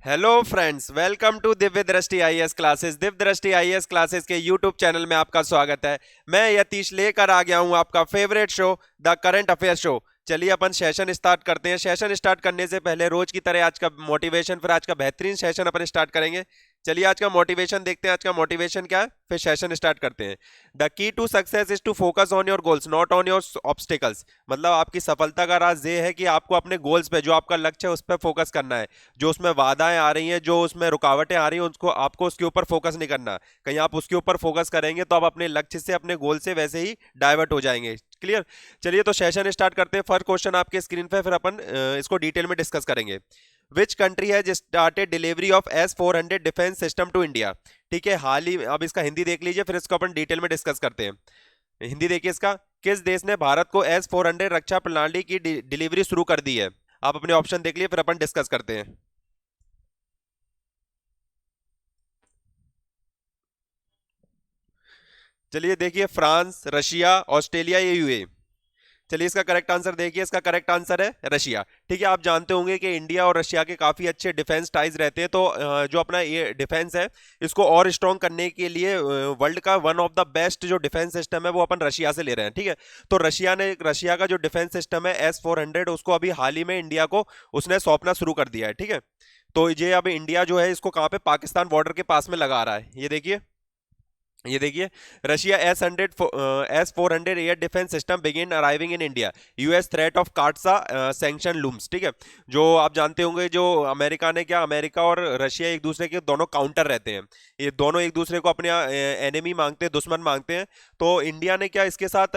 Hello friends, welcome to Divya दृष्टि IAS classes. Divya दृष्टि IAS classes के यूट्यूब चैनल में आपका स्वागत है। मैं यतीश लेकर आ गया हूं आपका favourite show, the current affair show. चलिए अपन सेशन स्टार्ट करते हैं। सेशन स्टार्ट करने से पहले रोज की तरह आज का मोटिवेशन, फिर आज का बेहतरीन सेशन अपन स्टार्ट करेंगे। चलिए आज का मोटिवेशन देखते हैं। आज का मोटिवेशन क्या है, फिर सेशन स्टार्ट करते हैं। The key to success is to focus on your goals not on your obstacles. मतलब आपकी सफलता का राज ये है कि आपको अपने गोल्स पे, जो आपका लक्ष्य है, उस पर फोकस करना है। जो उसमें बाधाएं आ रही हैं, जो उसमें रुकावटें आ रही हैं, उसको आपको उसके ऊपर फोकस नहीं करना। कहीं आप उसके ऊपर फोकस करेंगे तो आप अपने लक्ष्य से, अपने गोल से वैसे ही डाइवर्ट हो जाएंगे। क्लियर। चलिए तो सेशन स्टार्ट करते हैं। फर्स्ट क्वेश्चन आपके स्क्रीन पे, फिर अपन इसको डिटेल में डिस्कस करेंगे। Which country has started delivery of S-400 defence system to India. ठीक है, हाल ही अब इसका हिंदी देख लीजिए, फिर इसको अपन डिटेल में डिस्कस करते हैं। हिंदी देखिए इसका। किस देश ने भारत को S-400 रक्षा प्रणाली की डिलीवरी शुरू कर दी है। आप अपने ऑप्शन देख लिए, फिर अपन डिस्कस करते हैं। चलिए देखिए, फ्रांस, रशिया, ऑस्ट्रेलिया या यूए। चलिए इसका करेक्ट आंसर देखिए। इसका करेक्ट आंसर है रशिया। ठीक है, आप जानते होंगे कि इंडिया और रशिया के काफी अच्छे डिफेंस टाइज रहते हैं। तो जो अपना ये डिफेंस है, इसको और स्ट्रॉन्ग करने के लिए वर्ल्ड का वन ऑफ द बेस्ट जो डिफेंस सिस्टम है वो अपन रशिया से ले रहे हैं। ठीक है, तो रशिया का जो डिफेंस सिस्टम है S-400, उसको अभी हाल ही में इंडिया को उसने सौंपना शुरू कर दिया है। ठीक है, तो ये अब इंडिया जो है इसको कहाँ पे, पाकिस्तान बॉर्डर के पास में लगा रहा है। ये देखिए, ये देखिए, Russia S-400 air defence system begin arriving in India. US threat of काटसा sanction looms. ठीक है, जो आप जानते होंगे, जो अमेरिका ने क्या, अमेरिका और रशिया एक दूसरे के दोनों काउंटर रहते हैं। ये दोनों एक दूसरे को अपने एनिमी मांगते हैं, दुश्मन मांगते हैं। तो इंडिया ने क्या इसके साथ,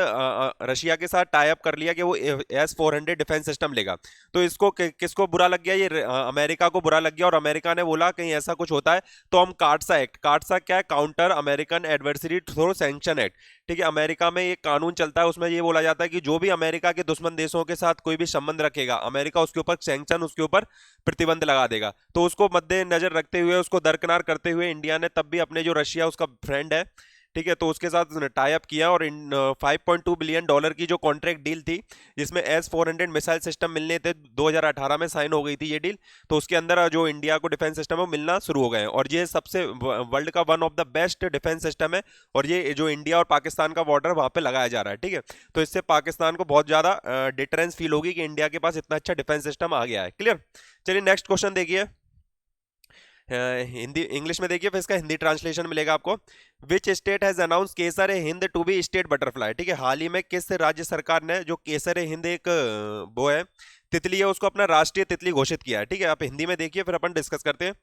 रशिया के साथ टाई अप कर लिया कि वो S-400 डिफेंस सिस्टम लेगा। तो इसको किसको बुरा लग गया, ये अमेरिका को बुरा लग गया, और अमेरिका ने बोला कहीं ऐसा कुछ होता है तो हम काटसा एक्ट, काटसा क्या है, counter American adversary through sanction act. ठीक है, अमेरिका में एक कानून चलता है, उसमें ये बोला जाता है कि जो भी अमेरिका के दुश्मन देशों के साथ कोई भी संबंध रखेगा, अमेरिका उसके ऊपर सैंक्शन, उसके ऊपर प्रतिबंध लगा देगा। तो उसको मद्देनजर रखते हुए, उसको दरकिनार करते हुए, इंडिया ने तब भी अपने, जो रशिया उसका फ्रेंड है, ठीक है, तो उसके साथ टाई अप किया, और इन $5.2 बिलियन की जो कॉन्ट्रैक्ट डील थी, जिसमें S-400 मिसाइल सिस्टम मिलने थे, 2018 में साइन हो गई थी ये डील। तो उसके अंदर जो इंडिया को डिफेंस सिस्टम है वो मिलना शुरू हो गए हैं, और ये सबसे वर्ल्ड का one of the best defence system है। और ये जो इंडिया और पाकिस्तान का बॉर्डर वहां पे लगाया जा रहा है। ठीक है, तो इससे पाकिस्तान को बहुत ज्यादा डिटरेंस फील होगी कि इंडिया के पास इतना अच्छा डिफेंस सिस्टम आ गया है। क्लियर। चलिए नेक्स्ट क्वेश्चन देखिए। हिंदी इंग्लिश में देखिए, फिर इसका हिंदी ट्रांसलेशन मिलेगा आपको। Which state has announce Kaiser e Hind to be state butterfly. ठीक है, हाल ही में किस राज्य सरकार ने जो केसर ए हिंद एक वो है, तितली है, उसको अपना राष्ट्रीय तितली घोषित किया है। ठीक है, आप हिंदी में देखिए, फिर अपन डिस्कस करते हैं।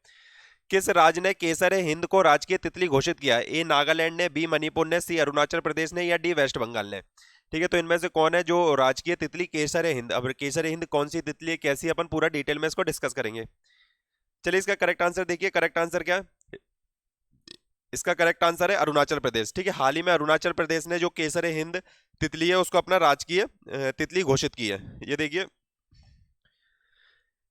किस राज्य ने केसर ए हिंद को राजकीय तितली घोषित किया है। ए नागालैंड ने, बी मणिपुर ने, सी अरुणाचल प्रदेश ने, या डी वेस्ट बंगाल ने। ठीक है, तो इनमें से कौन है जो राजकीय तितली केसर ए हिंद। अब केसर ए हिंद कौन सी तितली है, कैसी, अपन पूरा डिटेल में इसको डिस्कस करेंगे। चलिए इसका करेक्ट आंसर देखिए। करेक्ट आंसर क्या है, इसका करेक्ट आंसर है अरुणाचल प्रदेश। ठीक है, हाल ही में अरुणाचल प्रदेश ने जो केसर ए हिंद तितली है उसको अपना राजकीय तितली घोषित की है। ये देखिए,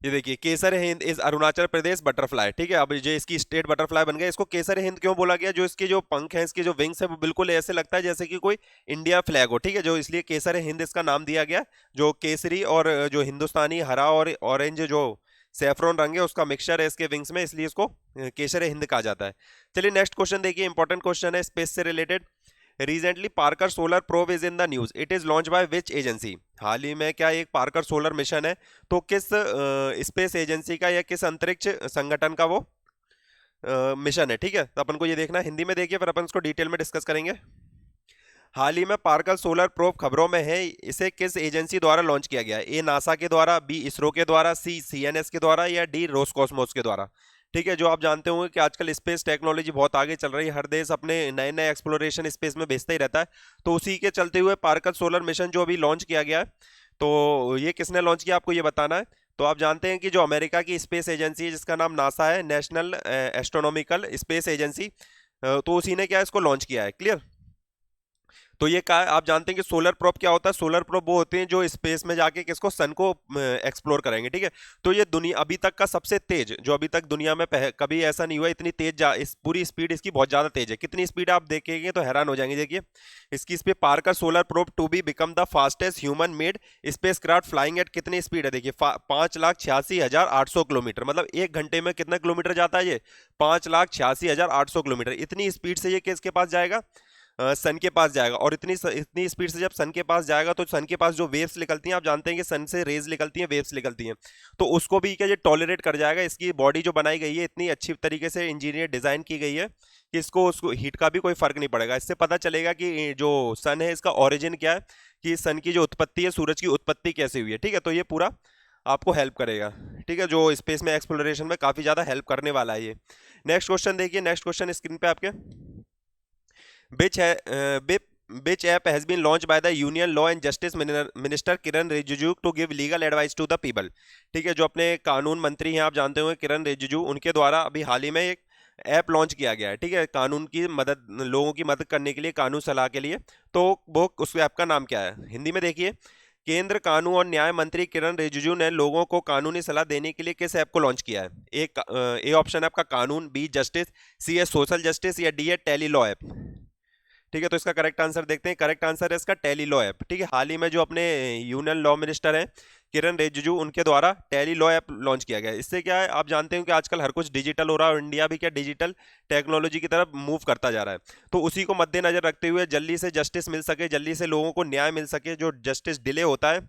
ये देखिए, केसर हिंद इज अरुणाचल प्रदेश बटरफ्लाई। ठीक है, अब ये इसकी स्टेट बटरफ्लाई बन गया। इसको केसर हिंद क्यों बोला गया, जो इसके जो पंख हैं, इसके जो विंग्स है, वो बिल्कुल ऐसे लगता है जैसे कि कोई इंडिया फ्लैग हो। ठीक है, जो इसलिए केसर हिंद इसका नाम दिया गया। जो केसरी और जो हिंदुस्तानी हरा और ऑरेंज जो सैफरॉन रंग है, उसका मिक्सचर है इसके विंग्स में, इसलिए इसको केसर हिंद कहा जाता है। चलिए नेक्स्ट क्वेश्चन देखिए, इंपॉर्टेंट क्वेश्चन है स्पेस से related. Recently Parker solar probe is in the news, it is launch by which agency. हाल ही में क्या एक पार्कर सोलर मिशन है, तो किस स्पेस एजेंसी का या किस अंतरिक्ष संगठन का वो मिशन है। ठीक है, तो अपन को ये देखना है। हिंदी में देखिए, फिर अपन इसको डिटेल में डिस्कस करेंगे। हाल ही में पार्कर सोलर प्रोब खबरों में है, इसे किस एजेंसी द्वारा लॉन्च किया गया है। ए नासा के द्वारा, बी इसरो के द्वारा, सी सीएनएस के द्वारा, या डी रोसकॉस्मोस के द्वारा। ठीक है, जो आप जानते होंगे कि आजकल स्पेस टेक्नोलॉजी बहुत आगे चल रही है, हर देश अपने नए नए एक्सप्लोरेशन स्पेस में भेजता ही रहता है। तो उसी के चलते हुए पार्कर सोलर मिशन जो अभी लॉन्च किया गया है, तो ये किसने लॉन्च किया आपको ये बताना है। तो आप जानते हैं कि जो अमेरिका की स्पेस एजेंसी है, जिसका नाम नासा है, नेशनल एस्ट्रोनॉमिकल स्पेस एजेंसी, तो उसी ने क्या इसको लॉन्च किया है। क्लियर। तो ये का आप जानते हैं कि सोलर प्रोब क्या होता है? सोलर प्रोब वो होते हैं जो स्पेस में जाके किसको, सन को एक्सप्लोर करेंगे, ठीक है। तो ये दुनिया अभी तक का सबसे तेज, जो अभी तक दुनिया में कभी ऐसा नहीं हुआ इतनी तेज इस पूरी स्पीड इसकी बहुत ज्यादा तेज है। कितनी स्पीड आप देखेंगे तो हैरान हो जाएंगे। देखिए इसकी speed, Parker solar probe to be become the fastest human made space craft flying at कितनी स्पीड है? देखिए 5,86,800 किलोमीटर, मतलब 1 घंटे में कितना किलोमीटर जाता है ये? 5,86,800 किलोमीटर। इतनी स्पीड से ये किसके पास जाएगा? सन के पास जाएगा। और इतनी स्पीड से जब सन के पास जाएगा तो सन के पास जो वेव्स निकलती हैं, आप जानते हैं कि सन से रेज निकलती हैं, वेव्स निकलती हैं, तो उसको भी क्या ये टॉलरेट कर जाएगा। इसकी बॉडी जो बनाई गई है इतनी अच्छी तरीके से इंजीनियर डिजाइन की गई है कि इसको उसको हीट का भी कोई फर्क नहीं पड़ेगा। इससे पता चलेगा कि जो सन है इसका ओरिजिन क्या है, कि सन की जो उत्पत्ति है, सूरज की उत्पत्ति कैसे हुई है, ठीक है। तो ये पूरा आपको हेल्प करेगा, ठीक है, जो स्पेस में एक्सप्लोरेशन में काफी ज्यादा हेल्प करने वाला है ये। नेक्स्ट क्वेश्चन देखिए, नेक्स्ट क्वेश्चन स्क्रीन पे आपके, which which app has been launched by the Union Law and Justice Minister Kiran Rijiju to give legal advice to the people। ठीक है, जो अपने कानून मंत्री हैं आप जानते होंगे किरण रिजिजू, उनके द्वारा अभी हाल ही में एक ऐप लॉन्च किया गया है, ठीक है, कानून की मदद, लोगों की मदद करने के लिए, कानून सलाह के लिए। तो वो उस ऐप का नाम क्या है? हिंदी में देखिए, केंद्र कानून और न्याय मंत्री किरण रिजिजू ने लोगों को कानूनी सलाह देने के लिए किस ऐप को लॉन्च किया है? एक ए ऑप्शन है आपका कानून, बी जस्टिस, सी है सोशल जस्टिस, या डी है टेली लॉ ऐप। ठीक है, तो इसका करेक्ट आंसर देखते हैं। करेक्ट आंसर है इसका टेली लॉ ऐप। ठीक है, हाल ही में जो अपने यूनियन लॉ मिनिस्टर हैं किरण रिजिजू, उनके द्वारा टेली लॉ ऐप लॉन्च किया गया है। इससे क्या है, आप जानते हैं कि आजकल हर कुछ डिजिटल हो रहा है और इंडिया भी क्या डिजिटल टेक्नोलॉजी की तरफ मूव करता जा रहा है। तो उसी को मद्देनजर रखते हुए जल्दी से जस्टिस मिल सके, जल्दी से लोगों को न्याय मिल सके, जो जस्टिस डिले होता है,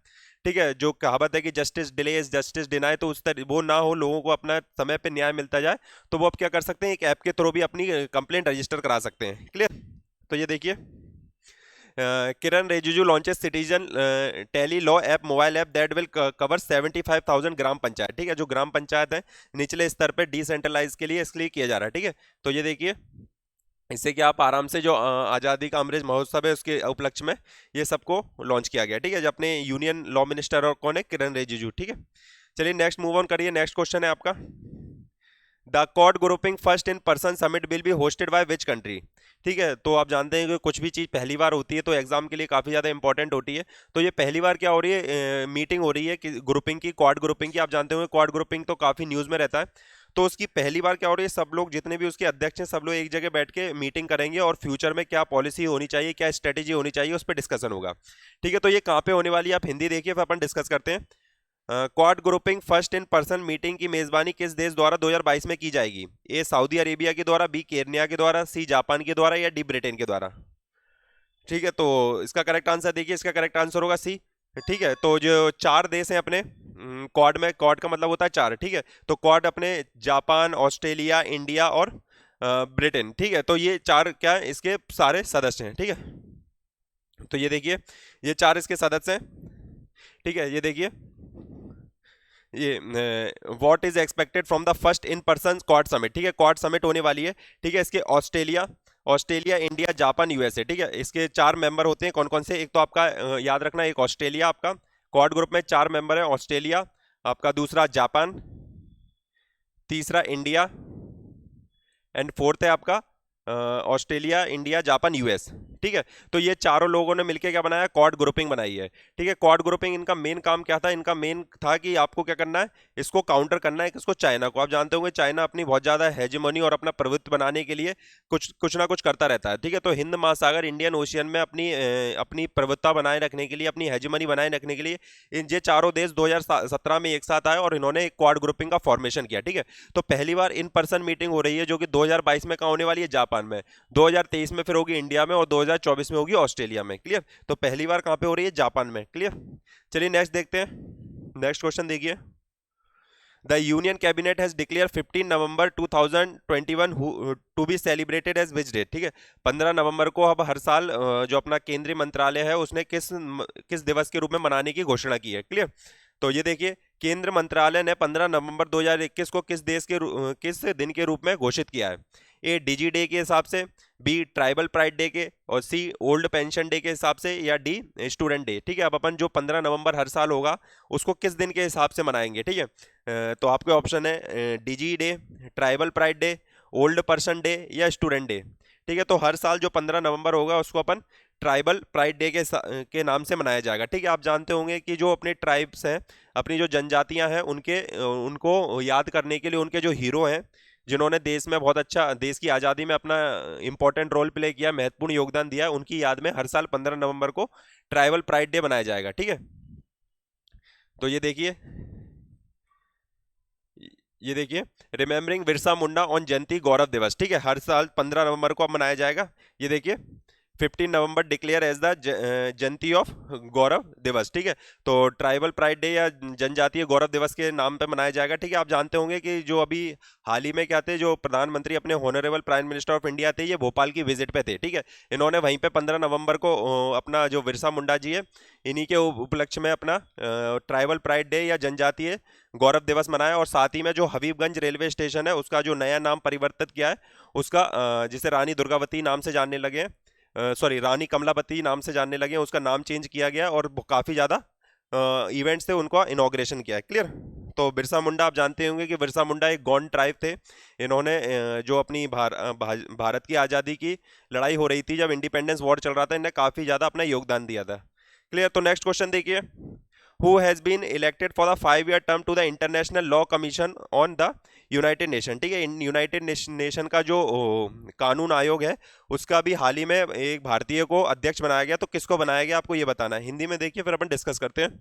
ठीक है, जो कहावत है कि justice delay is justice deny, तो उस तरह वो ना हो, लोगों को अपना समय पे न्याय मिलता जाए, तो वो अब क्या कर सकते हैं, एक ऐप के थ्रू भी अपनी कंप्लेंट रजिस्टर करा सकते हैं। क्लियर? तो ये देखिए, Kiren Rijiju launches citizen tele law app, mobile app that will cover 75,000 gram panchayat. ठीक है, जो ग्राम पंचायत है निचले स्तर पे डिसेंट्रलाइज के लिए, इसके लिए किया जा रहा है। ठीक है, तो ये देखिए, इससे कि आप आराम से जो आज़ादी का अमृत महोत्सव है उसके उपलक्ष्य में ये सबको लॉन्च किया गया। ठीक है, जो अपने यूनियन लॉ मिनिस्टर और कौन है, किरण रिजिजू। ठीक है, चलिए नेक्स्ट मूव ऑन करिए। नेक्स्ट क्वेश्चन है आपका, the Quad grouping first in person summit will be hosted by which country. ठीक है, तो आप जानते हैं कि कुछ भी चीज़ पहली बार होती है तो एग्जाम के लिए काफ़ी ज़्यादा इंपॉर्टेंट होती है। तो ये पहली बार क्या हो रही है, मीटिंग हो रही है कि ग्रुपिंग की, क्वाड ग्रुपिंग की। आप जानते होंगे क्वाड ग्रुपिंग तो काफ़ी न्यूज़ में रहता है। तो उसकी पहली बार क्या हो रही है, सब लोग जितने भी उसके अध्यक्ष हैं सब लोग एक जगह बैठ के मीटिंग करेंगे और फ्यूचर में क्या पॉलिसी होनी चाहिए, क्या स्ट्रेटेजी होनी चाहिए, उस पर डिस्कशन होगा। ठीक है, तो ये कहाँ पे होने वाली है, आप हिंदी देखिए फिर अपन डिस्कस करते हैं। Quad grouping first in person meeting की मेजबानी किस देश द्वारा 2022 में की जाएगी? ए सऊदी अरेबिया के द्वारा, बी केन्या के द्वारा, सी जापान के द्वारा, या डी ब्रिटेन के द्वारा। ठीक है, तो इसका करेक्ट आंसर देखिए, इसका करेक्ट आंसर होगा सी। ठीक है, तो जो चार देश हैं अपने क्वाड में, क्वाड का मतलब होता है चार। ठीक है, तो क्वाड अपने जापान, ऑस्ट्रेलिया, इंडिया और ब्रिटेन। ठीक है, तो ये चार क्या है, इसके सारे सदस्य हैं। ठीक है, तो ये देखिए, ये चार इसके सदस्य हैं। ठीक है, ये देखिए, ये what is expected from the first in person quad summit. ठीक है, क्वाड समिट होने वाली है। ठीक है, इसके ऑस्ट्रेलिया, इंडिया, जापान, यूएसए। ठीक है, इसके चार मेंबर होते हैं। कौन कौन से? एक तो आपका याद रखना, एक ऑस्ट्रेलिया, आपका क्वाड ग्रुप में चार मेंबर है, ऑस्ट्रेलिया आपका, दूसरा जापान, तीसरा इंडिया, एंड फोर्थ है आपका ऑस्ट्रेलिया, इंडिया, जापान, यूएस। ठीक है, तो ये चारों लोगों ने मिलकर क्या बनाया, क्वाड ग्रुपिंग बनाई है। ठीक है, क्वाड ग्रुपिंग इनका मेन काम क्या था? इनका मेन था कि आपको क्या करना है, इसको काउंटर करना है किसको, चाइना को। आप जानते होंगे चाइना अपनी बहुत ज्यादा हेजेमनी और अपना प्रभुत्व बनाने के लिए कुछ ना कुछ करता रहता है। ठीक है, तो हिंद महासागर, इंडियन ओशियन में अपनी प्रभुत्ता बनाए रखने के लिए, अपनी हेजेमनी बनाए रखने के लिए ये चारों देश 2017 में एक साथ आए और इन्होंने एक क्वाड ग्रुपिंग का फॉर्मेशन किया। ठीक है, तो पहली बार इन पर्सन मीटिंग हो रही है जो कि 2022 में कहाँ होने वाली है, जापान में, 2023 में फिर होगी इंडिया में, और 2024 में होगी ऑस्ट्रेलिया में। क्लियर? तो पहली बार कहां पे हो रही है, जापान में। क्लियर? चलिए नेक्स्ट देखते हैं। नेक्स्ट क्वेश्चन देखिए, the union cabinet has declare 15 November 2021 to be celebrated as which date. ठीक है, 15 नवंबर को अब हर साल जो अपना केंद्रीय मंत्रालय है उसने किस दिवस के रूप में मनाने की घोषणा की है। क्लियर? तो ये देखिए, केंद्र मंत्रालय ने 15 नवंबर 2021 को किस दिन के रूप में घोषित किया है? ए डिजी डे के हिसाब से, बी ट्राइबल प्राइड डे के, और सी ओल्ड पेंशन डे के हिसाब से, या डी स्टूडेंट डे। ठीक है, अब अपन जो 15 नवंबर हर साल होगा उसको किस दिन के हिसाब से मनाएंगे? ठीक है, तो आपके ऑप्शन है digi day, tribal pride day, old person day, या स्टूडेंट डे। ठीक है, तो हर साल जो 15 नवंबर होगा उसको अपन ट्राइबल प्राइड डे के नाम से मनाया जाएगा। ठीक है, आप जानते होंगे कि जो अपने ट्राइब्स हैं, अपनी जो जनजातियां हैं, उनको याद करने के लिए उनके जो हीरो हैं, जिन्होंने देश में बहुत अच्छा, देश की आज़ादी में अपना इंपॉर्टेंट रोल प्ले किया, महत्वपूर्ण योगदान दिया, उनकी याद में हर साल 15 नवंबर को ट्राइबल प्राइड डे मनाया जाएगा। ठीक है, तो ये देखिए, रिमेम्बरिंग बिरसा मुंडा ऑन जयंती गौरव दिवस। ठीक है, हर साल 15 नवंबर को अब मनाया जाएगा। ये देखिए, 15 November declare as the Jayanti of Gaurav Divas. ठीक है, तो ट्राइबल प्राइड डे या जनजातीय गौरव दिवस के नाम पे मनाया जाएगा। ठीक है, आप जानते होंगे कि जो अभी हाल ही में क्या थे, जो प्रधानमंत्री अपने honourable prime minister of India थे, ये भोपाल की विजिट पे थे। ठीक है, इन्होंने वहीं पे 15 नवंबर को अपना जो बिरसा मुंडा जी है, इन्हीं के उपलक्ष्य में अपना ट्राइबल प्राइड डे या जनजातीय गौरव दिवस मनाया। और साथ ही में जो हबीबगंज रेलवे स्टेशन है, उसका जो नया नाम परिवर्तित किया है, उसका जिसे रानी दुर्गावती नाम से जानने लगे हैं, सॉरी रानी कमलापति नाम से जानने लगे हैं, उसका नाम चेंज किया गया और काफ़ी ज़्यादा इवेंट्स थे, उनका इनॉग्रेशन किया है। क्लियर। तो बिरसा मुंडा, आप जानते होंगे कि बिरसा मुंडा एक गौंड ट्राइब थे। इन्होंने जो अपनी भारत की आज़ादी की लड़ाई हो रही थी, जब इंडिपेंडेंस वॉर चल रहा था, इन्हें काफ़ी ज़्यादा अपना योगदान दिया था। क्लियर। तो नेक्स्ट क्वेश्चन देखिए, who has been elected for the 5-year term to the International Law Commission on the United nation. ठीक है, इन यूनाइटेड नेशन का जो कानून आयोग है, उसका भी हाल ही में एक भारतीय को अध्यक्ष बनाया गया। तो किसको बनाया गया, आपको ये बताना है। हिंदी में देखिए, फिर अपन डिस्कस करते हैं।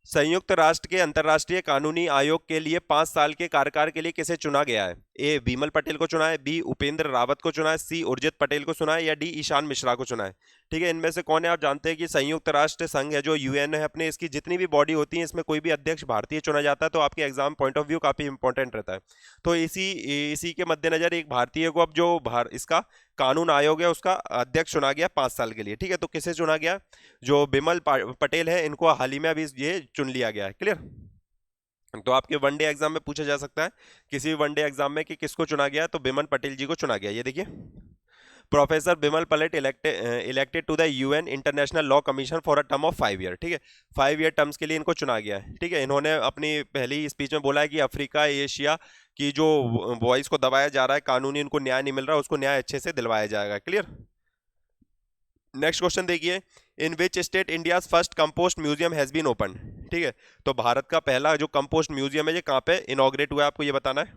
संयुक्त राष्ट्र के अंतर्राष्ट्रीय कानूनी आयोग के लिए 5 साल के कार्यकाल के लिए किसे चुना गया है। ए विमल पटेल को चुना है, बी उपेंद्र रावत को चुना है, सी उर्जित पटेल को चुना है, या डी ईशान मिश्रा को चुना है। ठीक है, इनमें से कौन है। आप जानते हैं कि संयुक्त राष्ट्र संघ है जो यूएन है, अपने इसकी जितनी भी बॉडी होती है, इसमें कोई भी अध्यक्ष भारतीय चुना जाता है, तो आपके एग्जाम पॉइंट ऑफ व्यू काफी इंपॉर्टेंट रहता है। तो इसी के मद्देनजर एक भारतीय को अब जो इसका कानून आयोग है, उसका अध्यक्ष चुना गया 5 साल के लिए। ठीक है, तो किसे चुना गया, जो बिमल पटेल है, इनको हाल ही में अभी ये चुन लिया गया है। क्लियर। तो आपके वनडे एग्जाम में पूछा जा सकता है, किसी भी वनडे एग्जाम में, कि किसको चुना गया, तो बिमल पटेल जी को चुना गया। ये देखिए, professor Bimal Patel elected to the UN international law commission for a term of 5 year. ठीक है, 5 ईयर टर्म्स के लिए इनको चुना गया है। ठीक है, इन्होंने अपनी पहली स्पीच में बोला है कि अफ्रीका एशिया की जो वॉइस को दबाया जा रहा है, कानूनी उनको न्याय नहीं मिल रहा, उसको न्याय अच्छे से दिलवाया जाएगा। क्लियर। नेक्स्ट क्वेश्चन देखिए, in which state India's first compost museum has been open. ठीक है, तो भारत का पहला जो कंपोस्ट म्यूजियम है, ये कहाँ पे इनॉग्रेट हुआ है, आपको ये बताना है।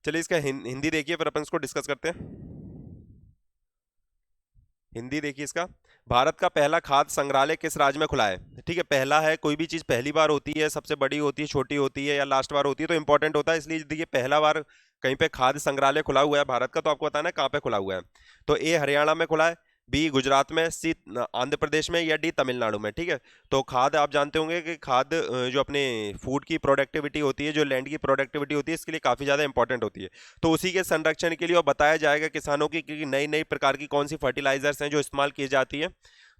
चलिए, इसका हिंदी देखिए, फिर अपन इसको डिस्कस करते हैं। हिंदी देखिए इसका, भारत का पहला खाद्य संग्रहालय किस राज्य में खुला है। ठीक है, पहला है, कोई भी चीज पहली बार होती है, सबसे बड़ी होती है, छोटी होती है, या लास्ट बार होती है, तो इंपॉर्टेंट होता है। इसलिए देखिए, पहला बार कहीं पे खाद्य संग्रहालय खुला हुआ है भारत का, तो आपको बताना है कहाँ पे खुला हुआ है। तो ए हरियाणा में खुला है, बी गुजरात में, सी आंध्र प्रदेश में, या डी तमिलनाडु में। ठीक है, तो खाद्य, आप जानते होंगे कि खाद्य जो अपने फूड की प्रोडक्टिविटी होती है, जो लैंड की प्रोडक्टिविटी होती है, इसके लिए काफ़ी ज़्यादा इंपॉर्टेंट होती है। तो उसी के संरक्षण के लिए और बताया जाएगा किसानों की कि नई नई प्रकार की कौन सी फर्टिलाइजर्स हैं जो इस्तेमाल की जाती है।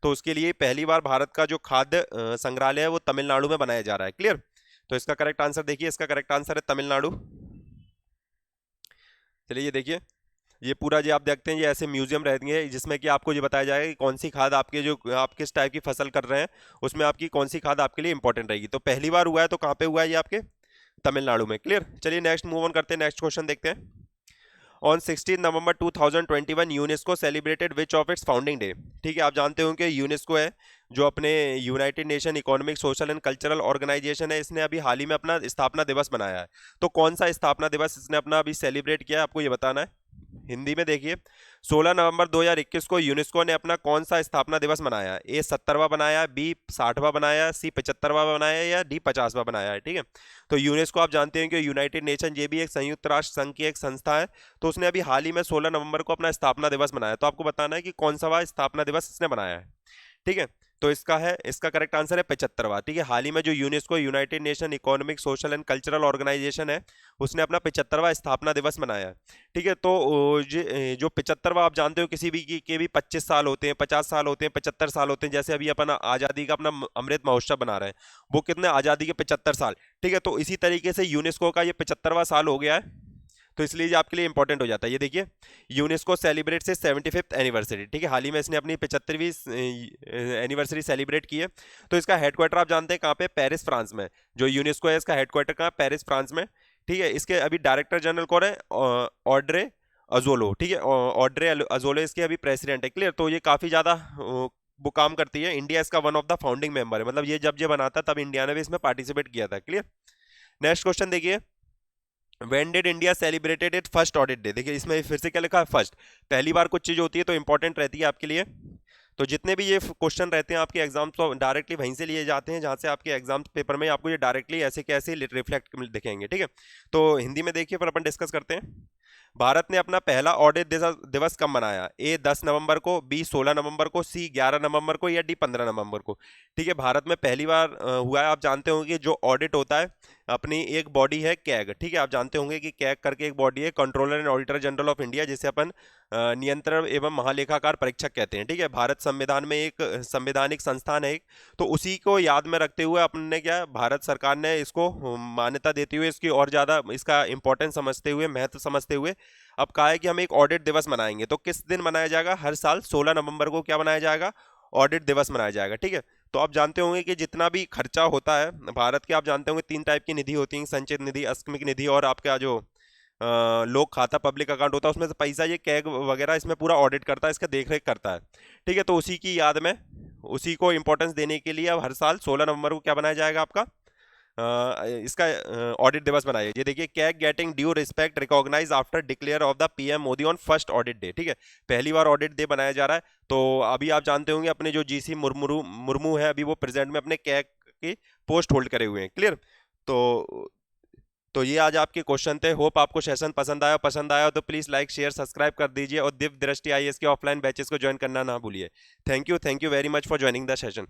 तो उसके लिए पहली बार भारत का जो खाद्य संग्रहालय है, वो तमिलनाडु में बनाया जा रहा है। क्लियर। तो इसका करेक्ट आंसर देखिए, इसका करेक्ट आंसर है तमिलनाडु। चलिए, ये देखिए, ये पूरा जो आप देखते हैं, ये ऐसे म्यूजियम रहेंगे जिसमें कि आपको ये बताया जाएगा कि कौन सी खाद आपके, जो आप किस टाइप की फसल कर रहे हैं, उसमें आपकी कौन सी खाद आपके लिए इंपॉर्टेंट रहेगी। तो पहली बार हुआ है, तो कहाँ पे हुआ है, ये आपके तमिलनाडु में। क्लियर। चलिए, नेक्स्ट मूव ऑन करते हैं, नेक्स्ट क्वेश्चन देखते हैं। On 16 November 2021 UNESCO celebrated which of its founding day. ठीक है, आप जानते होंगे यूनेस्को है जो अपने united nation economic social and cultural organisation है, इसने अभी हाल ही में अपना स्थापना दिवस मनाया है। तो कौन सा स्थापना दिवस इसने अपना अभी सेलिब्रेट किया है, आपको ये बताना है। हिंदी में देखिए, 16 नवंबर 2021 को यूनेस्को ने अपना कौन सा स्थापना दिवस मनाया है। ए 70वां बनाया, बी 60वां बनाया, सी 75वां बनाया, या डी 50वां बनाया है। ठीक है, तो यूनेस्को आप जानते हैं कि यूनाइटेड नेशन, ये भी एक संयुक्त राष्ट्र संघ की एक संस्था है। तो उसने अभी हाल ही में 16 नवंबर को अपना स्थापना दिवस मनाया। तो आपको बताना है कि कौन सा स्थापना दिवस इसने मनाया है। ठीक है, तो इसका करेक्ट आंसर है 75वां। ठीक है, हाल ही में जो UNESCO united nation economic social and cultural organisation है, उसने अपना 75वां स्थापना दिवस मनाया है। ठीक है, तो जो 75वां, आप जानते हो किसी भी के भी 25 साल होते हैं, 50 साल होते हैं, 75 साल होते हैं। जैसे अभी अपन आज़ादी का अपना अमृत महोत्सव बना रहे हैं, वो कितने, आज़ादी के 75 साल। ठीक है, तो इसी तरीके से यूनेस्को का ये 75वां साल हो गया है, तो इसलिए ये आपके लिए इंपॉर्टेंट हो जाता है। ये देखिए, यूनेस्को सेलिब्रेट से 75th एनिवर्सरी। ठीक है, हाल ही में इसने अपनी 75वीं एनिवर्सरी सेलिब्रेट की है। तो इसका हेडक्वार्टर आप जानते हैं कहाँ पे, पेरिस फ्रांस में। जो यूनेस्को है, इसका हेडक्वार्टर कहाँ, पेरिस फ्रांस में। ठीक है, इसके अभी डायरेक्टर जनरल कौन है, ऑड्रे अजोलो, ठीक है, ऑड्रे अजोलो इसके अभी प्रेसिडेंट है, क्लियर। तो ये काफ़ी ज़्यादा वो काम करती है, इंडिया इसका one of the founding member है, मतलब ये जब ये बना था तब इंडिया ने भी इसमें पार्टिसिपेट किया था, क्लियर। नेक्स्ट क्वेश्चन देखिए, When did India celebrated its first audit day? देखिए इसमें फिर से क्या लिखा है, फर्स्ट। पहली बार कुछ चीज होती है तो इंपॉर्टेंट रहती है आपके लिए। तो जितने भी ये क्वेश्चन रहते हैं आपके एग्जाम तो डायरेक्टली वहीं से लिए जाते हैं जहां से आपके एग्जाम पेपर में आपको ये डायरेक्टली ऐसे कैसे रिफ्लेक्ट दिखेंगे, ठीक है। तो हिंदी में देखिए, फिर अपन डिस्कस करते हैं। भारत ने अपना पहला ऑडिट दिवस कब मनाया? ए 10 नवंबर को, बी 16 नवंबर को, सी 11 नवंबर को, या डी 15 नवंबर को? ठीक है, भारत में पहली बार हुआ है। आप जानते होंगे जो ऑडिट होता है, अपनी एक बॉडी है कैग, ठीक है, आप जानते होंगे कि कैग करके एक बॉडी है, controller and auditor general of India, जिसे अपन नियंत्रण एवं महालेखाकार परीक्षक कहते हैं, ठीक है। भारत संविधान में एक संवैधानिक संस्थान है एक, तो उसी को याद में रखते हुए अपने क्या, भारत सरकार ने इसको मान्यता देते हुए, इसकी और ज़्यादा इसका इंपॉर्टेंस समझते हुए, महत्व समझते हुए अब कहा है कि हम एक ऑडिट दिवस मनाएंगे। तो किस दिन मनाया जाएगा? हर साल 16 नवंबर को क्या मनाया जाएगा? ऑडिट दिवस मनाया जाएगा, ठीक है। तो आप जानते होंगे कि जितना भी खर्चा होता है भारत के, आप जानते होंगे 3 टाइप की निधि होती है, संचित निधि, आकस्मिक निधि, और आपका जो लोक खाता पब्लिक अकाउंट होता है, उसमें से पैसा ये कैग वगैरह इसमें पूरा ऑडिट करता है, इसका देखरेख करता है, ठीक है। तो उसी की याद में, उसी को इंपॉर्टेंस देने के लिए अब हर साल 16 नवंबर को क्या बनाया जाएगा आपका, इसका ऑडिट दिवस बनाइए। ये देखिए, CAG getting due respect recognise after declare of the PM Modi on first audit day, ठीक है। पहली बार ऑडिट डे बनाया जा रहा है। तो अभी आप जानते होंगे अपने जो जीसी मुर्मू है, अभी वो प्रेजेंट में अपने कैग की पोस्ट होल्ड करे हुए हैं, क्लियर। तो ये आज आपके क्वेश्चन थे। होप आपको सेशन पसंद आया तो प्लीज लाइक शेयर सब्सक्राइब कर दीजिए, और दिव्य दृष्टि आईएएस के ऑफलाइन बैचेस को ज्वाइन करना ना भूलिए। Thank you very much for joining the session.